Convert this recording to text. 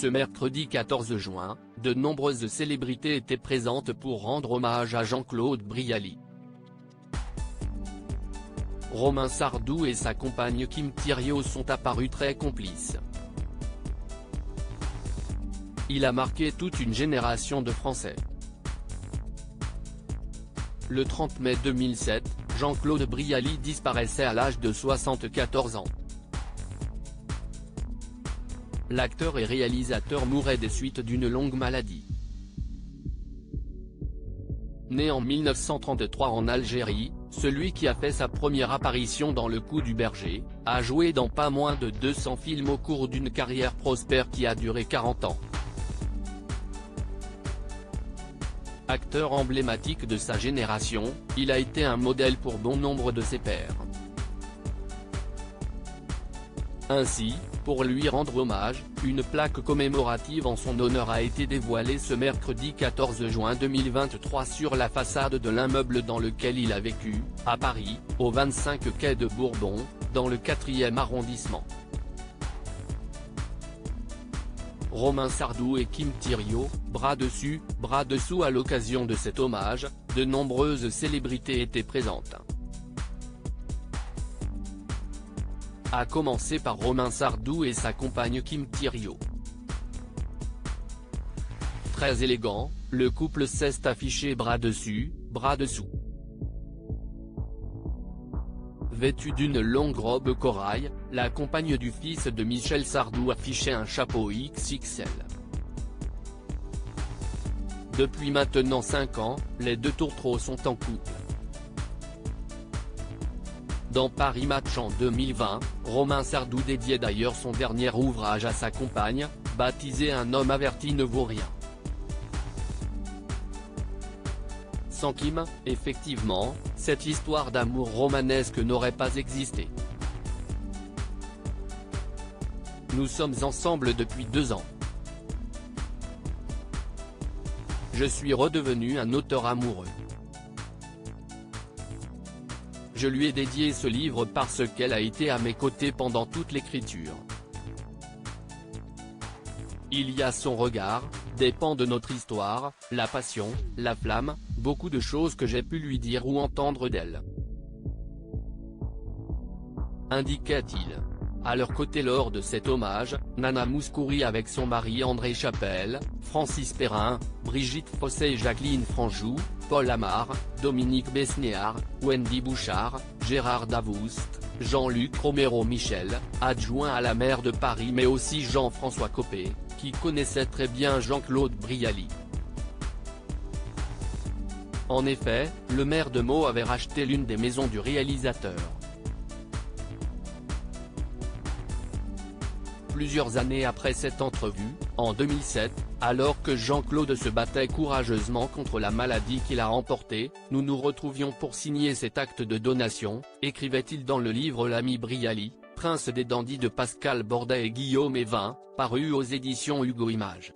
Ce mercredi 14 juin, de nombreuses célébrités étaient présentes pour rendre hommage à Jean-Claude Brialy. Romain Sardou et sa compagne Kim Thiriot sont apparus très complices. Il a marqué toute une génération de Français. Le 30 mai 2007, Jean-Claude Brialy disparaissait à l'âge de 74 ans. L'acteur et réalisateur mourait des suites d'une longue maladie. Né en 1933 en Algérie, celui qui a fait sa première apparition dans Le Cou du berger, a joué dans pas moins de 200 films au cours d'une carrière prospère qui a duré 40 ans. Acteur emblématique de sa génération, il a été un modèle pour bon nombre de ses pairs. Ainsi, pour lui rendre hommage, une plaque commémorative en son honneur a été dévoilée ce mercredi 14 juin 2023 sur la façade de l'immeuble dans lequel il a vécu, à Paris, au 25 quai de Bourbon, dans le 4e arrondissement. Romain Sardou et Kim Thiriot, bras dessus, bras dessous à l'occasion de cet hommage, de nombreuses célébrités étaient présentes. À commencer par Romain Sardou et sa compagne Kim Thiriot. Très élégant, le couple s'est affiché bras dessus, bras dessous. Vêtue d'une longue robe corail, la compagne du fils de Michel Sardou affichait un chapeau XXL. Depuis maintenant 5 ans, les deux tourtereaux sont en couple. Dans Paris Match en 2020, Romain Sardou dédiait d'ailleurs son dernier ouvrage à sa compagne, baptisé Un homme averti ne vaut rien. Sans Kim, effectivement, cette histoire d'amour romanesque n'aurait pas existé. Nous sommes ensemble depuis 2 ans. Je suis redevenu un auteur amoureux. Je lui ai dédié ce livre parce qu'elle a été à mes côtés pendant toute l'écriture. Il y a son regard, des pans de notre histoire, la passion, la flamme, beaucoup de choses que j'ai pu lui dire ou entendre d'elle. Indiquait-il. À leur côté lors de cet hommage, Nana Mouskouri avec son mari André Chapelle, Francis Perrin, Brigitte Fossé et Jacqueline Franjou, Paul Amar, Dominique Besnéard, Wendy Bouchard, Gérard Davoust, Jean-Luc Romero Michel, adjoint à la maire de Paris mais aussi Jean-François Copé, qui connaissait très bien Jean-Claude Brialy. En effet, le maire de Meaux avait racheté l'une des maisons du réalisateur. Plusieurs années après cette entrevue, en 2007, alors que Jean-Claude se battait courageusement contre la maladie qu'il a emportée, nous nous retrouvions pour signer cet acte de donation, écrivait-il dans le livre L'ami Brialy, Prince des dandys de Pascal Bordet et Guillaume Evin, paru aux éditions Hugo Images.